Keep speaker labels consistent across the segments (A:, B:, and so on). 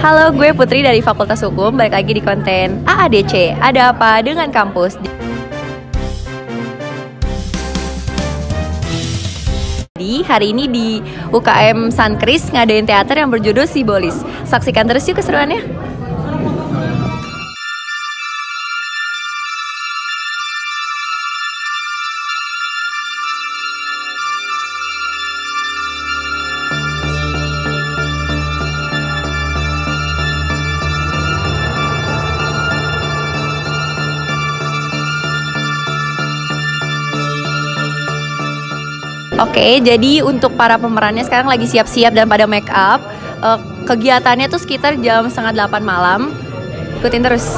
A: Halo, gue Putri dari Fakultas Hukum, balik lagi di konten AADC, Ada Apa Dengan Kampus. Jadi hari ini di UKM Sankris ngadain teater yang berjudul Sibolis. Saksikan terus yuk keseruannya. Oke, jadi untuk para pemerannya sekarang lagi siap-siap dan pada make up. Kegiatannya tuh sekitar jam 7:30 malam. Ikutin terus.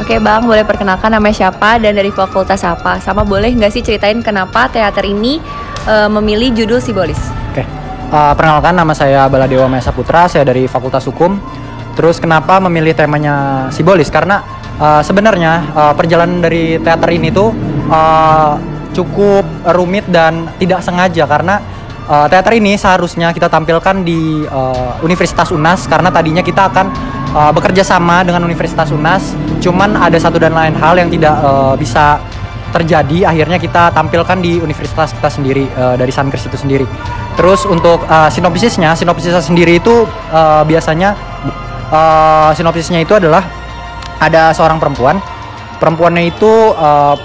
A: Oke Bang, boleh perkenalkan namanya siapa dan dari fakultas apa? Sama boleh nggak sih ceritain kenapa teater ini memilih judul Sibolis?
B: Oke, perkenalkan nama saya Baladewa Mesa Putra, saya dari Fakultas Hukum. Terus kenapa memilih temanya Sibolis? Karena sebenarnya perjalanan dari teater ini tuh cukup rumit dan tidak sengaja karena teater ini seharusnya kita tampilkan di Universitas UNAS karena tadinya kita akan bekerja sama dengan Universitas UNAS, cuman ada satu dan lain hal yang tidak bisa terjadi, akhirnya kita tampilkan di universitas kita sendiri, dari Sankris itu sendiri. Terus untuk sinopsisnya sendiri itu biasanya sinopsisnya itu adalah ada seorang perempuannya itu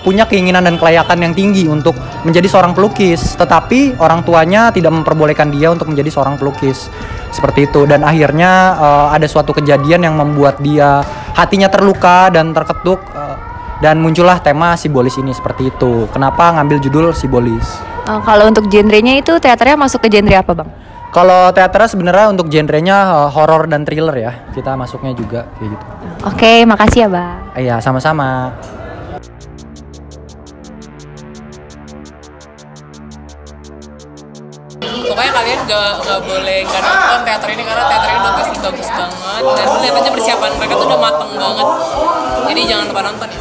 B: punya keinginan dan kelayakan yang tinggi untuk menjadi seorang pelukis, tetapi orang tuanya tidak memperbolehkan dia untuk menjadi seorang pelukis. Seperti itu, dan akhirnya ada suatu kejadian yang membuat dia hatinya terluka dan terketuk, dan muncullah tema Sibolis ini. Seperti itu. Kenapa ngambil judul Sibolis?
A: Kalau untuk genrenya itu teaternya masuk ke genre apa Bang?
B: Kalau teaternya sebenarnya untuk genrenya horor dan thriller ya. Kita masuknya juga kayak gitu.
A: Oke, makasih ya Bang.
B: Iya, sama-sama.
C: Pokoknya kalian gak boleh gak nonton teater ini karena teater ini udah pasti bagus banget dan lihat aja persiapan mereka tuh udah mateng banget, jadi jangan lupa nonton ya.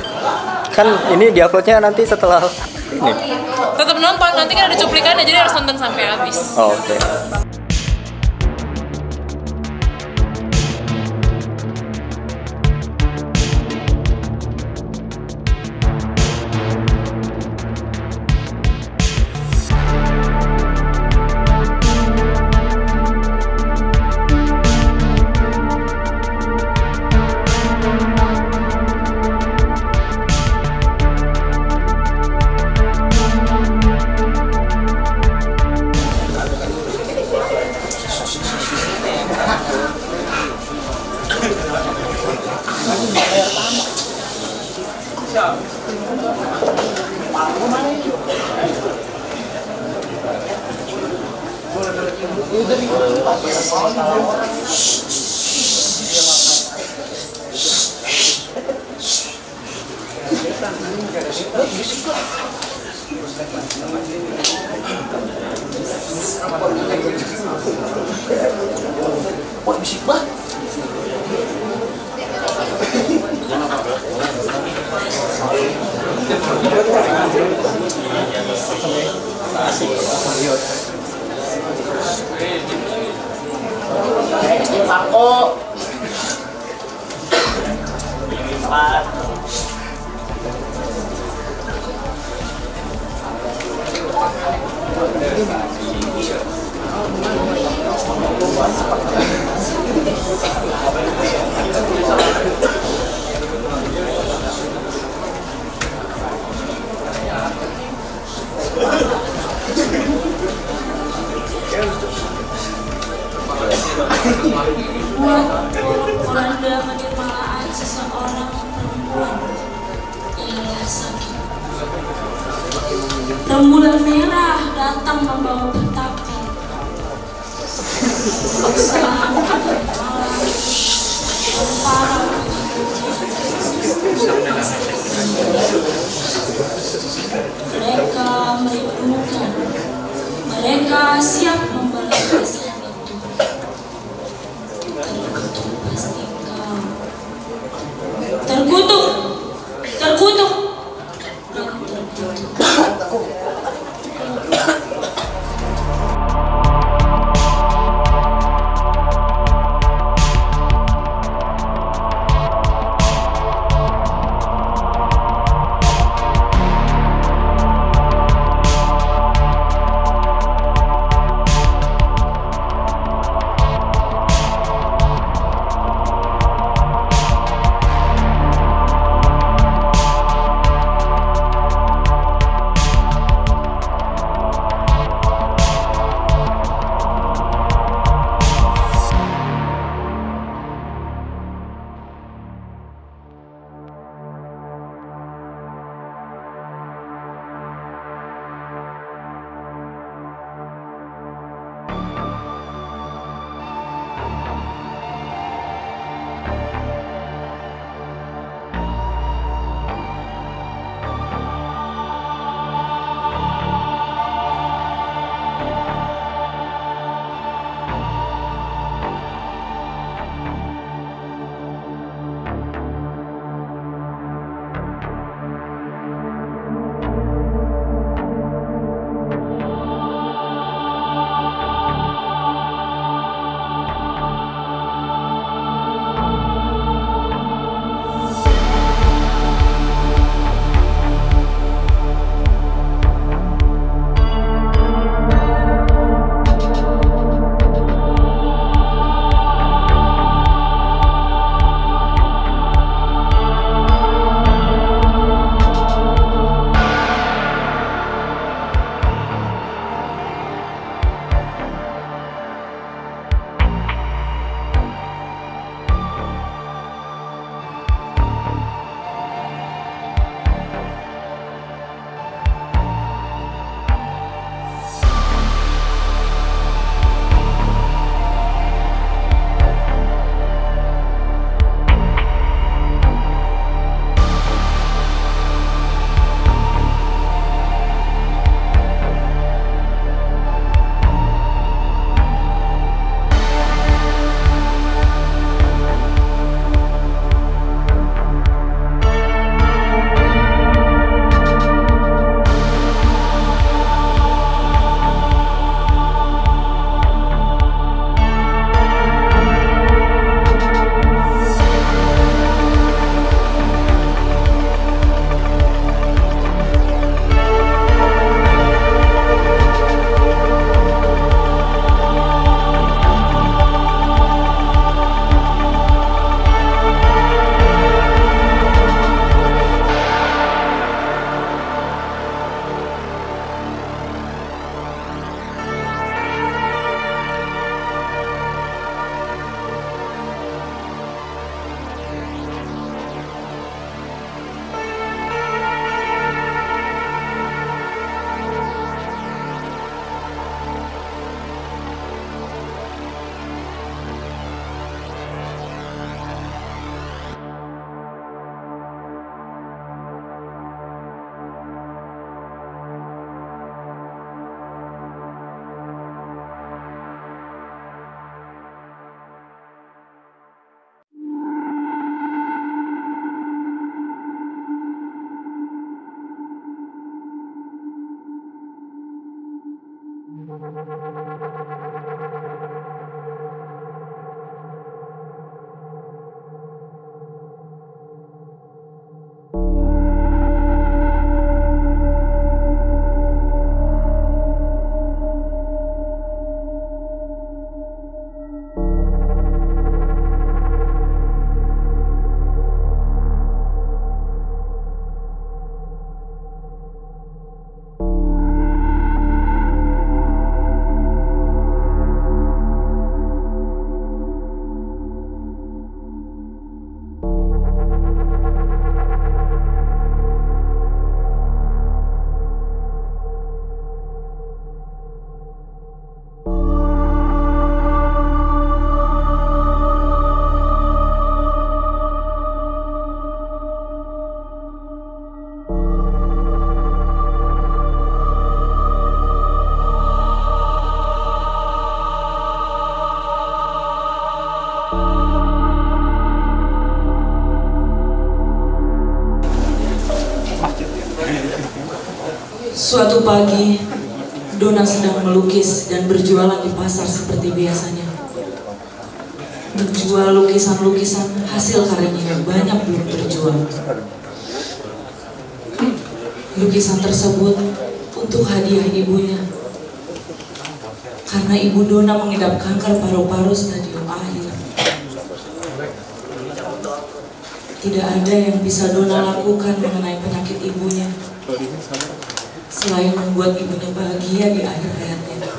D: Kan ini diuploadnya nanti setelah ini.
C: Tetap nonton, nanti kan ada cuplikannya, jadi harus nonton sampai habis.
D: Oke.
E: membuat poranda penerimaan seseorang perempuan ialah sakit. Rembulan merah datang membawa petaka. Paksaan malam berparah. Mereka merindukan, mereka siap membalas kasih itu. Terkutuk pasti kau. Terkutuk, terkutuk, dan terkutuk.
F: Suatu pagi, Dona sedang melukis dan berjualan di pasar seperti biasanya. Menjual lukisan-lukisan hasil karyanya yang banyak belum terjual. Lukisan tersebut untuk hadiah ibunya. Karena ibu Dona mengidap kanker paru-paru stadium akhir. Tidak ada yang bisa Dona lakukan mengenai penyakit ibunya, selain membuat ibunya bahagia di akhir hayatnya.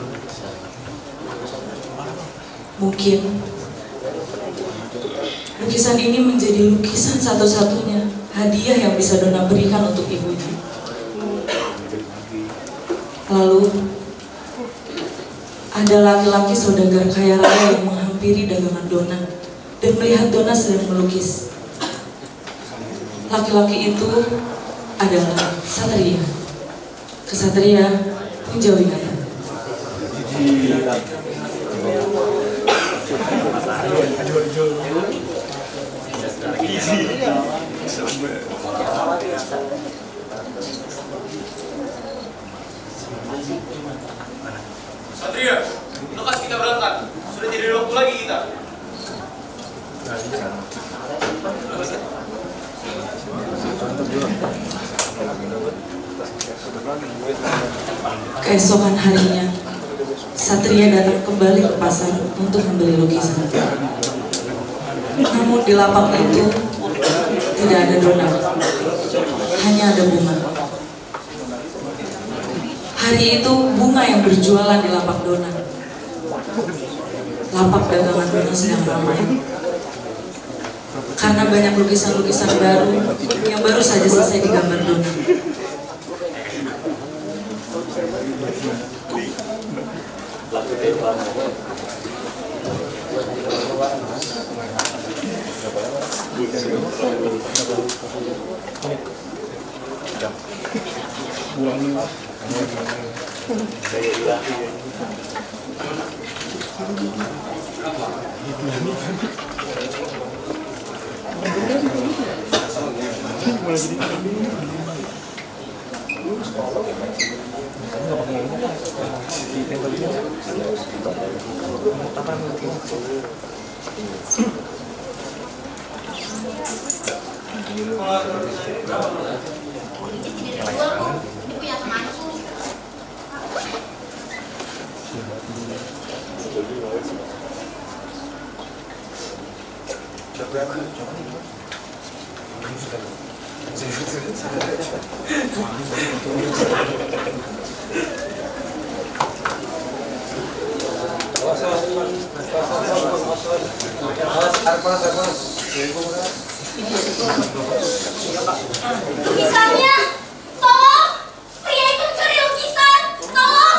F: Mungkin lukisan ini menjadi lukisan satu-satunya hadiah yang bisa Dona berikan untuk ibunya. Lalu ada laki-laki saudagar kaya raya yang menghampiri dagangan Dona dan melihat Dona sedang melukis. Laki-laki itu adalah Satria, Kesatria Punjawinata.
G: Satria, lekas kita berangkat. Sudah tidak ada waktu lagi kita.
F: Keesokan harinya, Satria datang kembali ke pasar untuk membeli lukisan. Namun di lapak itu tidak ada Dona, hanya ada bunga. Hari itu bunga yang berjualan di lapak Dona. Lapak dagangan Dona sedang ramai karena banyak lukisan-lukisan baru yang baru saja selesai digambar Dona.
E: Lukisannya, tolong! Pria itu mencuri lukisan! Tolong!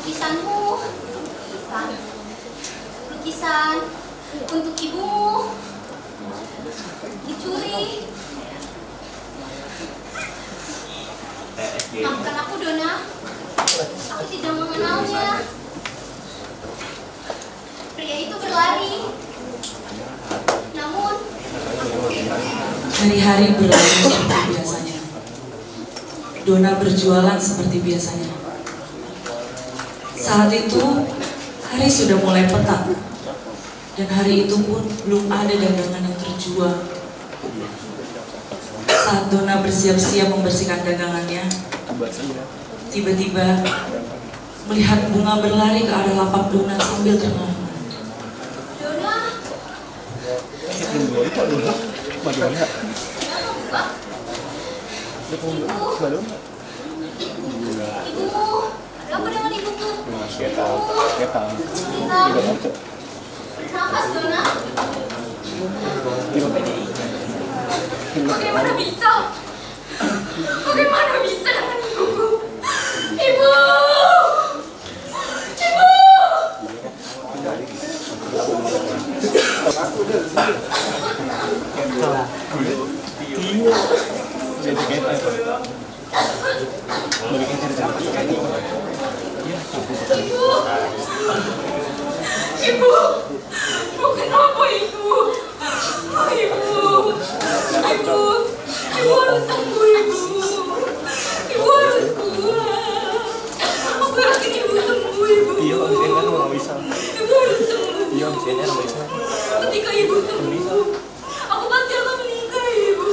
E: Lukisanmu, lukisan untuk ibumu dicuri. Maafkan aku, Dona. Aku tidak mengenalnya. Pria itu berlari. Namun
F: Hari-hari berlalu seperti biasanya. Dona berjualan seperti biasanya. Saat itu hari sudah mulai petang, dan hari itu pun belum ada dagangan yang terjual. Saat Dona bersiap-siap membersihkan dagangannya, tiba-tiba melihat bunga berlari ke arah lapak Dona sambil ternganga.
E: Dona, ibumu, ada apa dengan ibuku? Nafas, Dona. Bagaimana bisa? Bagaimana bisa dengan ibuku? Ibu! Ibu!
F: Ibu, kenapa ibu? Ibu harus sembuh ibu. Ibu harus kuat. Aku yakin ibu sembuh ibu. Ibu harus sembuh. Ketika ibu sembuh, aku pasti akan menikah ibu.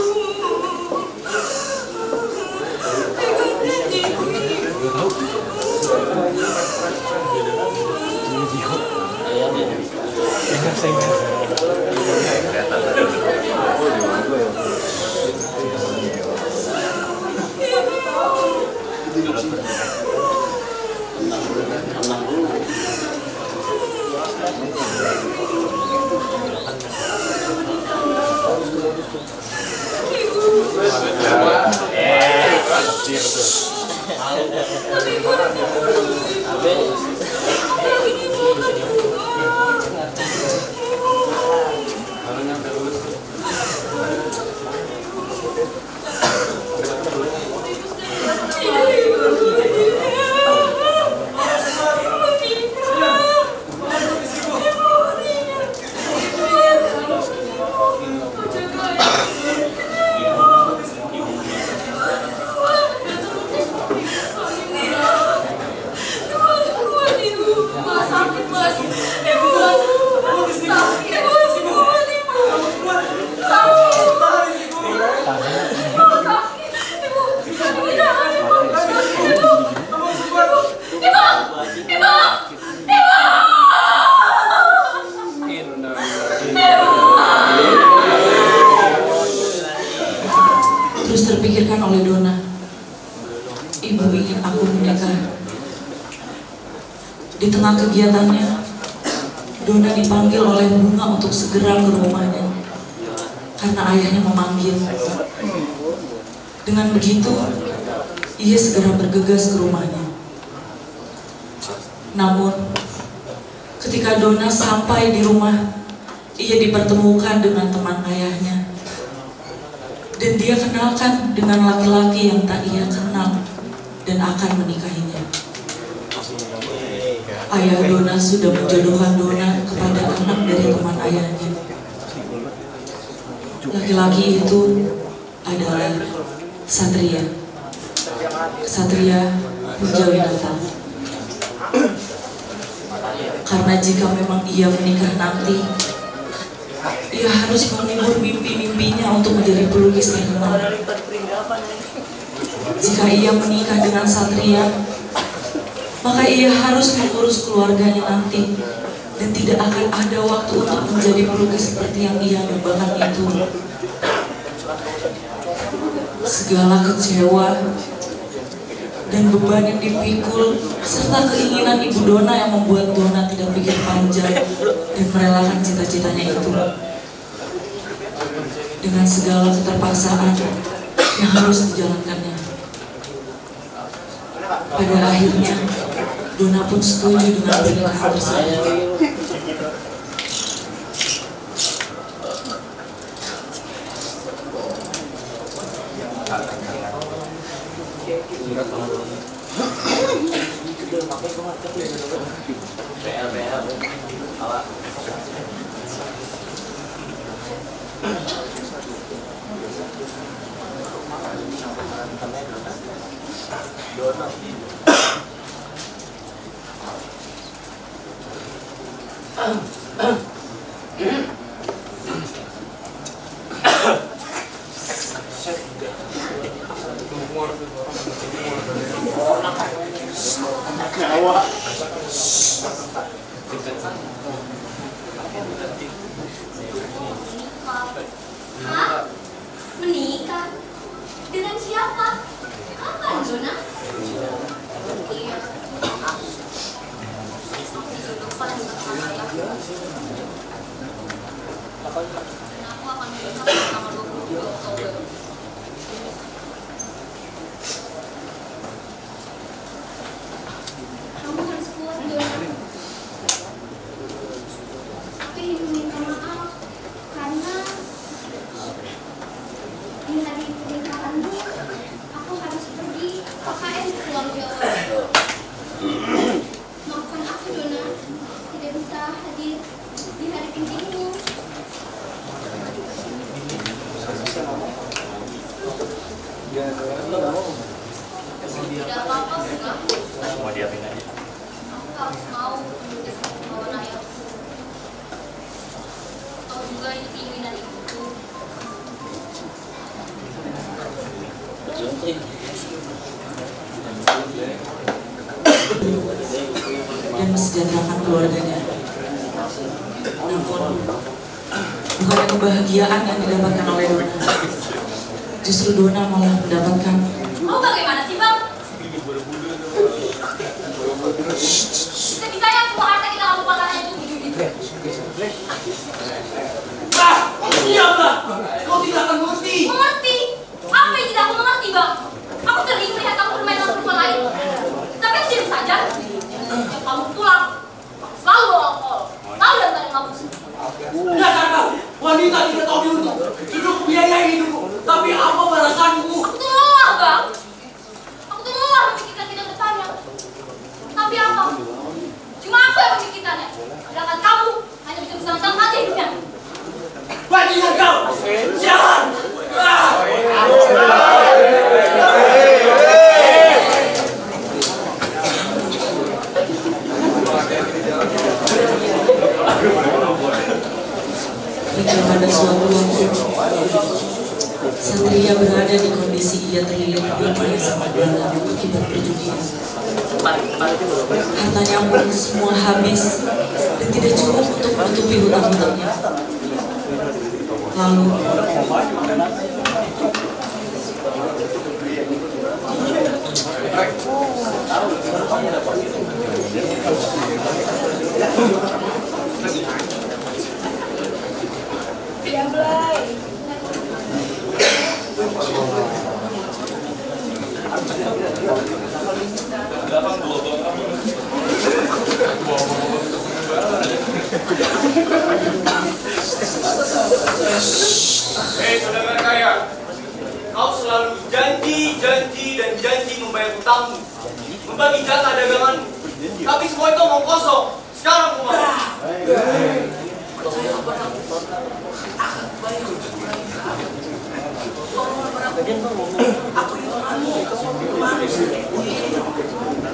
F: Terus terpikirkan oleh Donna, ibu ingin aku menikah. Di tengah kegiatannya, Donna dipanggil oleh Bunga untuk segera ke rumahnya karena ayahnya memanggil. Dengan begitu, ia segera bergegas ke rumahnya. Namun, ketika Donna sampai di rumah, ia dipertemukan dengan teman ayahnya. Dan dia kenalkan dengan laki-laki yang tak ia kenal dan akan menikahinya. Ayah Donna sudah menjodohkan Donna kepada anak dari teman ayahnya. Laki-laki itu adalah Satria. Satria Punjawinata. Karena jika memang ia menikah nanti, ia harus mengubur mimpi-mimpinya untuk menjadi pelukis terkenal. Jika ia menikah dengan Satria, maka ia harus mengurus keluarganya nanti dan tidak akan ada waktu untuk menjadi pelukis seperti yang ia dambakan itu. Segala kecewa dan beban yang dipikul serta keinginan Ibu Donna yang membuat Donna tidak pikir panjang dan merelakan cita-citanya itu. Dengan segala keterpaksaan yang harus dijalankannya. Pada akhirnya, Donna pun setuju dengan pernikahan tersebut.
E: Hah? Menikah? Dengan siapa? Kapan, Donna? Iya. Aku akan menikah pada tanggal 22 Oktober. Kamu harus kuat, Donna. Aku ingin minta maaf karena
G: Mau diapain aja?
H: Harus mau menulis lawan ayah. Tahu juga itu keinginan ibuku.
F: Dan mesejahterakan keluarganya. Namun, bukannya kebahagiaan yang didapatkan oleh Dona, justru Dona malah mendapatkan.
H: Mau bagaimana sih, Bang? Bisa-bisanya semua harta kita lupakan aja itu.
G: Diamlah! Kau tidak akan mengerti!
H: Mengerti? Apa yang tidak aku mengerti, Bang? Aku sering melihat kamu bermain dengan perempuan lain. Tapi aku diam saja. Yang kamu pulang, selalu bawa alkohol, selalu dandanin mabuk.
G: Dasar kau! Wanita tidak tahu diuntung. Sudah kubiayai hidupku. Tapi apa balasanku?
H: Aku tuh lelah, Bang. Aku tuh lelah memikirkan kita depannya. Tapi apa? Cuma aku yang memikirkannya. Sedangkan kamu hanya bisa bersama-sama saja hidupnya.
G: Bajingan kau! Jangan!
F: Hingga pada suatu waktu, Satria berada di kondisi ia terlilit hutang yang sangat dalam akibat perjudian. Hartanya pun semua habis dan tidak cukup untuk menutupi hutang-hutangnya. Lalu,
G: Hei saudara kaya, kau selalu janji membayar hutangmu, membagi jatah daganganmu. Tapi semua itu omong kosong. Sekarang kumaha?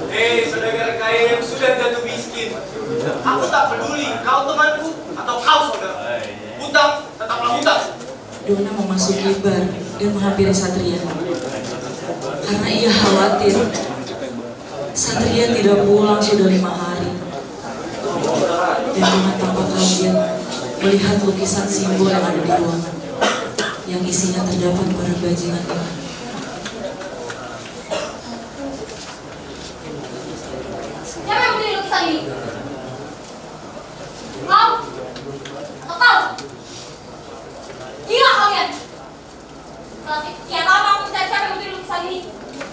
G: Hei saudara kaya yang sudah jatuh miskin, aku tak peduli kau temanku atau kau saudara. Hutang tetaplah hutang.
F: Dona memasuki bar dan menghampiri Satria. Karena ia khawatir Satria tidak pulang sudah 5 hari. Dan dengan tanpa kaget melihat lukisan simbol yang ada di ruangan, yang isinya terdapat para bajingan ini.
H: Siapa yang beli lukisan ini? Kau? Atau kau? Gila kalian! Setelah sekian lama aku mencari siapa yang beli lukisan ini.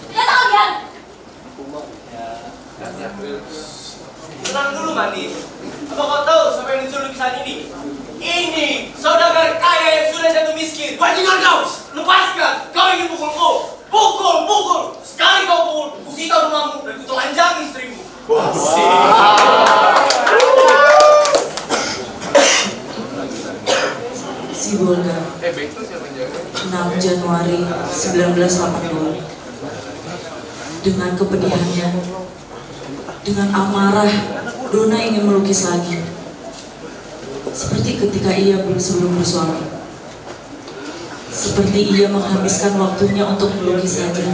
H: Ternyata kalian!
G: Tenang dulu manis. Apa kau tahu siapa yang mencuri lukisan ini? Ini saudagar kaya yang sudah jatuh miskin. Bajingan kau! Lepaskan! Kau ingin pukulku? Pukul! Sekali kau pukul, kusita rumahmu dan kutelanjangi istrimu.
F: Sibolga, 6 Januari 1982. Dengan kepedihannya, dengan amarah, Dona ingin melukis lagi. Seperti ketika ia sebelum bersuami. Seperti ia menghabiskan waktunya untuk melukis saja.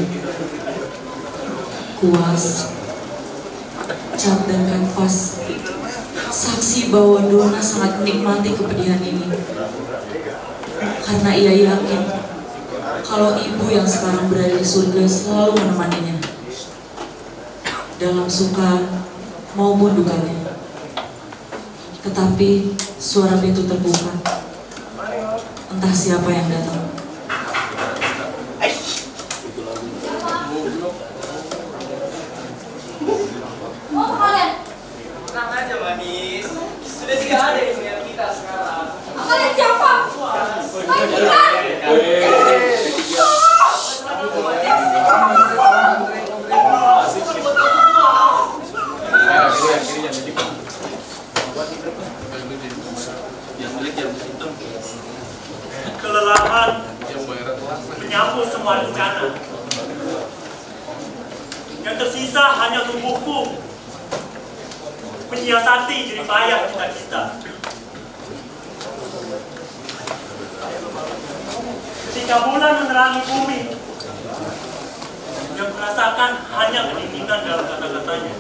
F: Kuas, cat dan kanvas, saksi bahwa Dona sangat menikmati kepedihan ini. Karena ia yakin kalau ibu yang sekarang berada di surga selalu menemaninya dalam suka maupun dukanya. Tetapi suara pintu terbuka. Entah siapa yang datang.
H: Mau kalian?
G: Tenang aja manis. Sudah tidak ada yang melihat kita sekarang.
H: Kalian siapa? Bajingan!
G: Kelelahan menyambut semua rencana.
I: Yang tersisa hanya tubuhku, menyiasati jeripayah cita-cita. Ketika bulan menerangi bumi, yang merasakan hanya kedinginan dalam kata-katanya.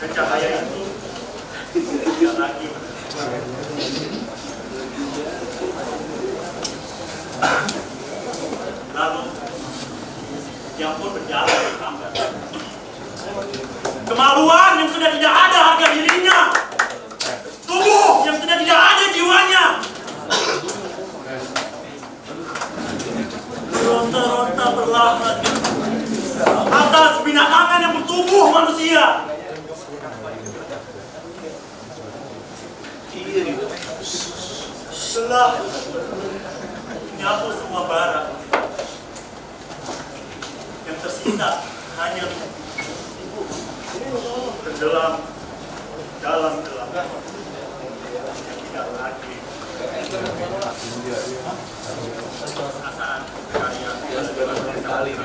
I: Dan cahaya itu tidak lagi. Lalu, dia pun berjalan di tangga. Kemaluan yang sudah tidak ada harga dirinya, tubuh yang sudah tidak ada jiwanya. Ronta-ronta berlahan atas binatang yang bertubuh manusia. Setelah menyapu semua bara, yang tersisa hanya tenggelam dalam gelap yang tidak lagi perasaan karya.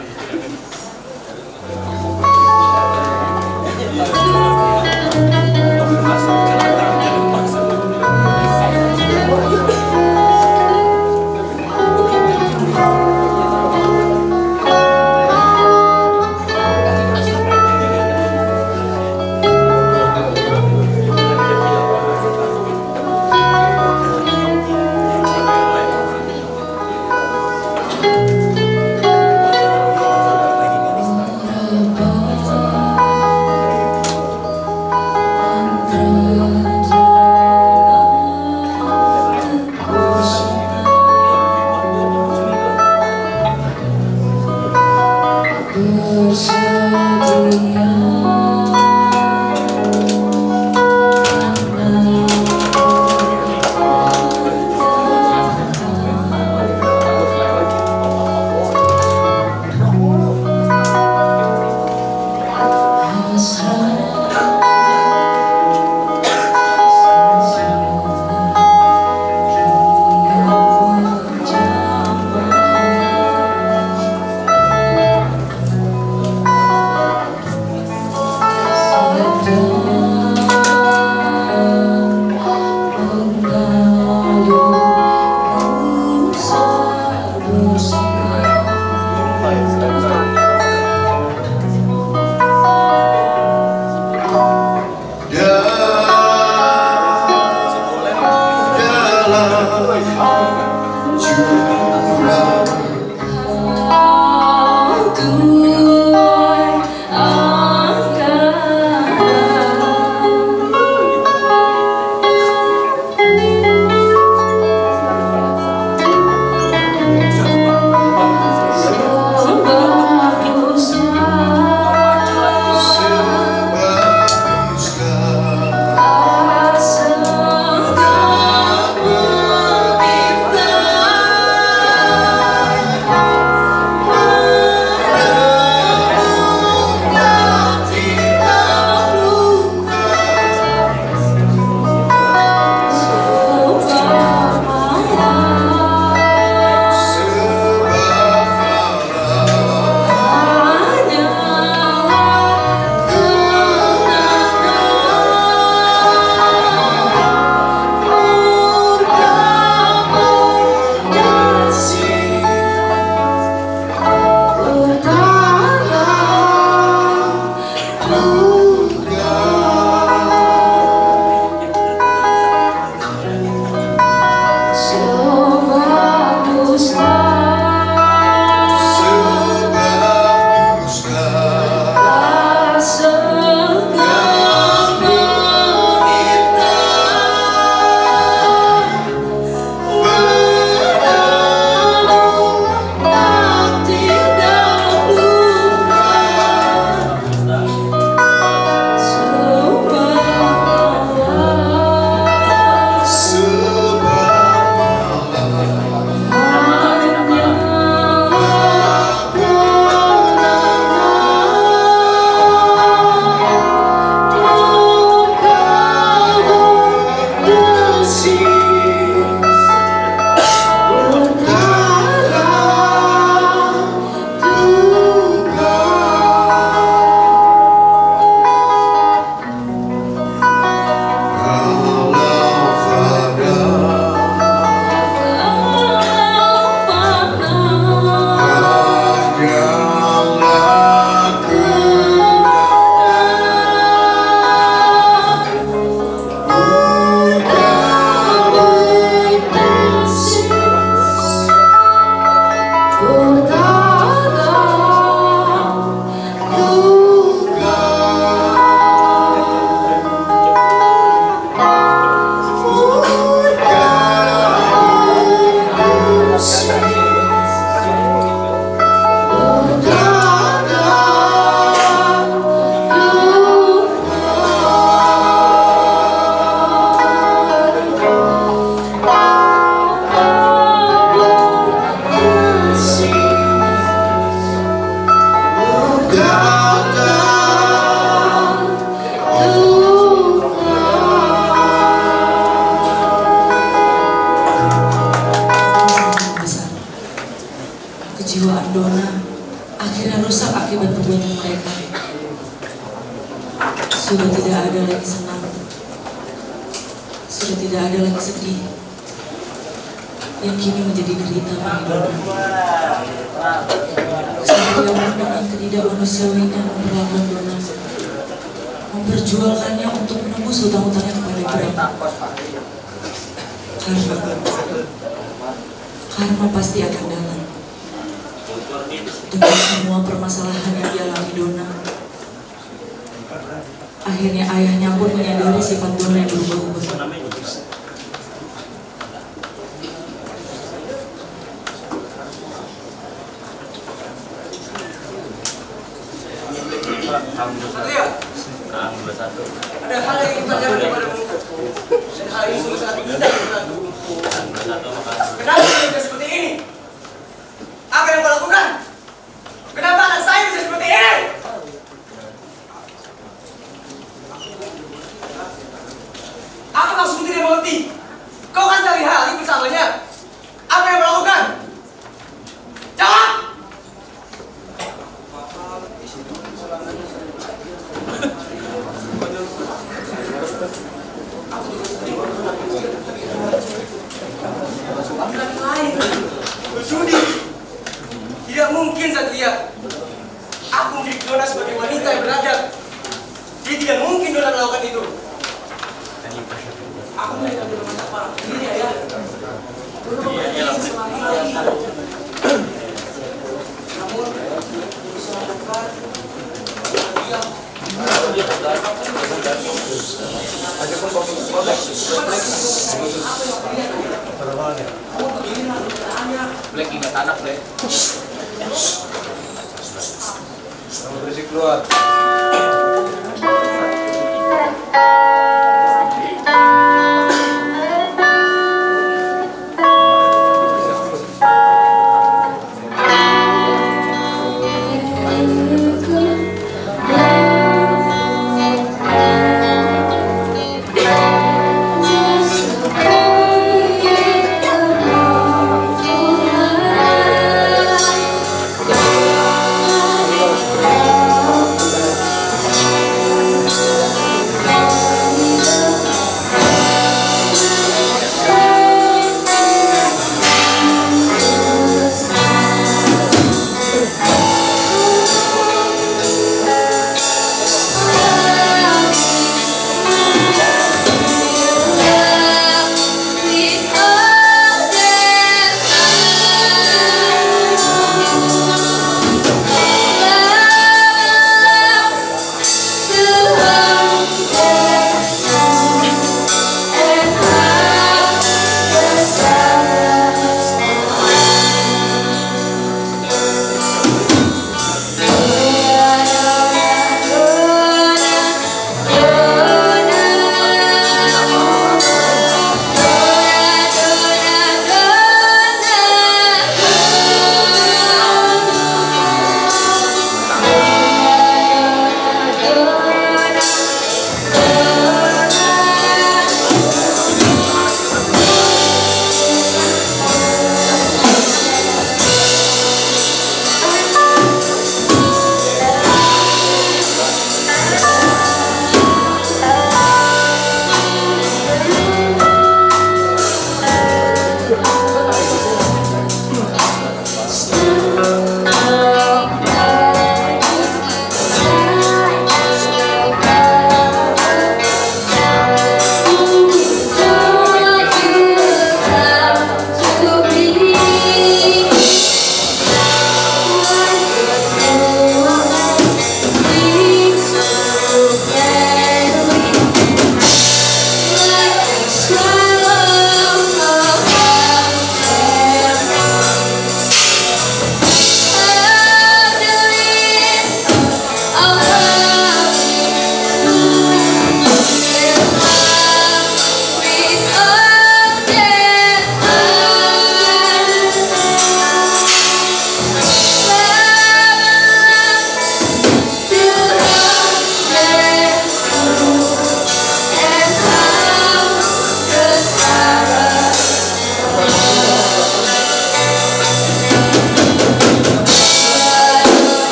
F: perasaan Donna akhirnya rusak akibat perbuatan mereka. Sudah tidak ada lagi senang, sudah tidak ada lagi sedih, yang kini menjadi derita bagi Donna. Sehingga dengan ketidakmanusiawian perlakuan Donna, memperjualkannya untuk menembus hutang-hutangnya kepada Bram. Karma pasti akan datang. Dengan semua permasalahan yang dialami Donna, akhirnya ayahnya pun menyadari sifat Donna yang berubah-ubah.
G: Satria, ada hal yang ingin tanyakan kepadamu. Dan hal ini sungguh sangat indah menurutku. Kenapa kalian bisa seperti ini? Apa yang kau lakukan? Kenapa anak saya bisa seperti ini? Apa maksudmu tidak mengerti? Kau kan sehari-hari bersamanya. Apa yang kau lakukan? Jawab! Berjudi. Tidak mungkin, Satria. Aku mendidik Donna sebagai wanita yang beradab. Dia tidak mungkin Donna melakukan itu. Aku melihat Donna apa? Ini ya. Namun, Black ingat anak, Black. Kamu berisik keluar.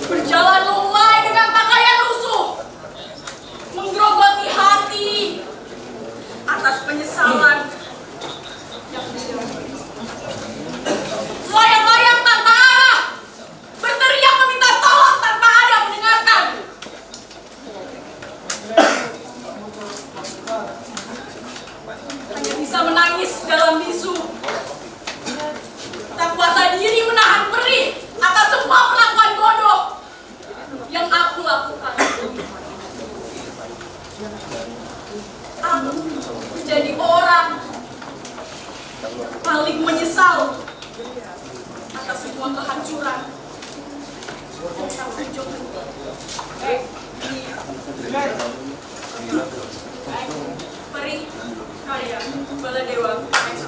H: Berjalan lumai dengan pakaian lusuh, menggerogoti hati atas penyesalan yang layang-layang tanpa arah, berteriak meminta tolong tanpa ada yang mendengarkan. Hanya bisa menangis dalam bisu, tak kuasa diri menahan perih atas semua perlakuan bodoh yang aku lakukan. Aku menjadi orang paling menyesal atas semua kehancuran yang tak kunjung henti. Mari karya Baladewa Mesa.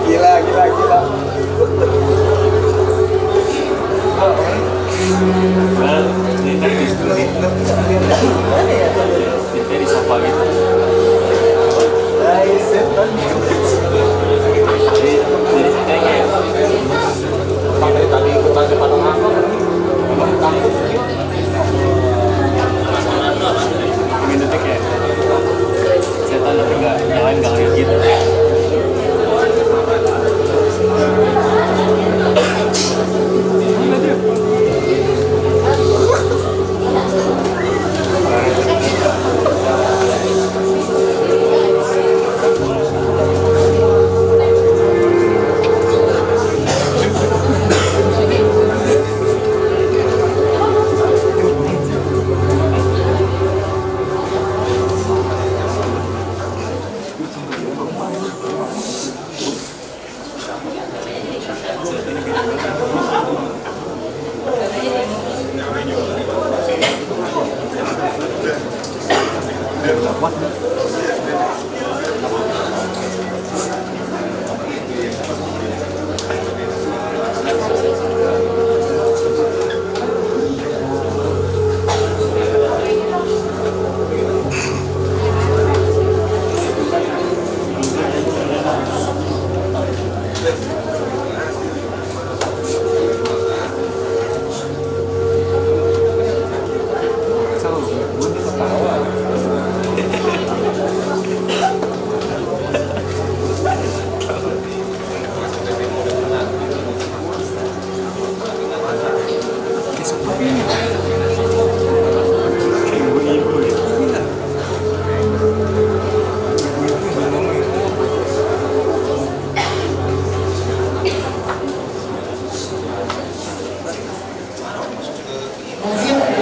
D: Gila.
G: Dari sofa gitu. Jadi kayak pakai tadi ikutan depan orang takut. Ini detik ya. Setan tapi nggak nyalain nggak kayak gitu.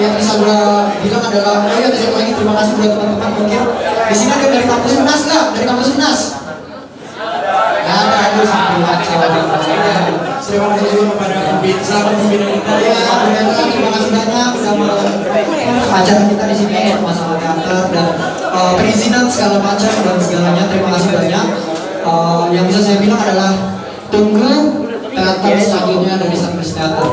J: Yang bisa gue bilang adalah, oh ya satu lagi terima kasih buat teman-teman. Mungkin di sini ada dari kampus Unas nggak? Dari kampus Unas? Nggak ada, itu sambil baca. Terima kasih juga kepada pembina kita ya. Terima kasih banyak sama acara kita di sini masalah teater dan perizinan segala macam dan segalanya. Terima kasih banyak. Yang bisa saya bilang adalah tunggu teater selanjutnya dari Sangkris Teater.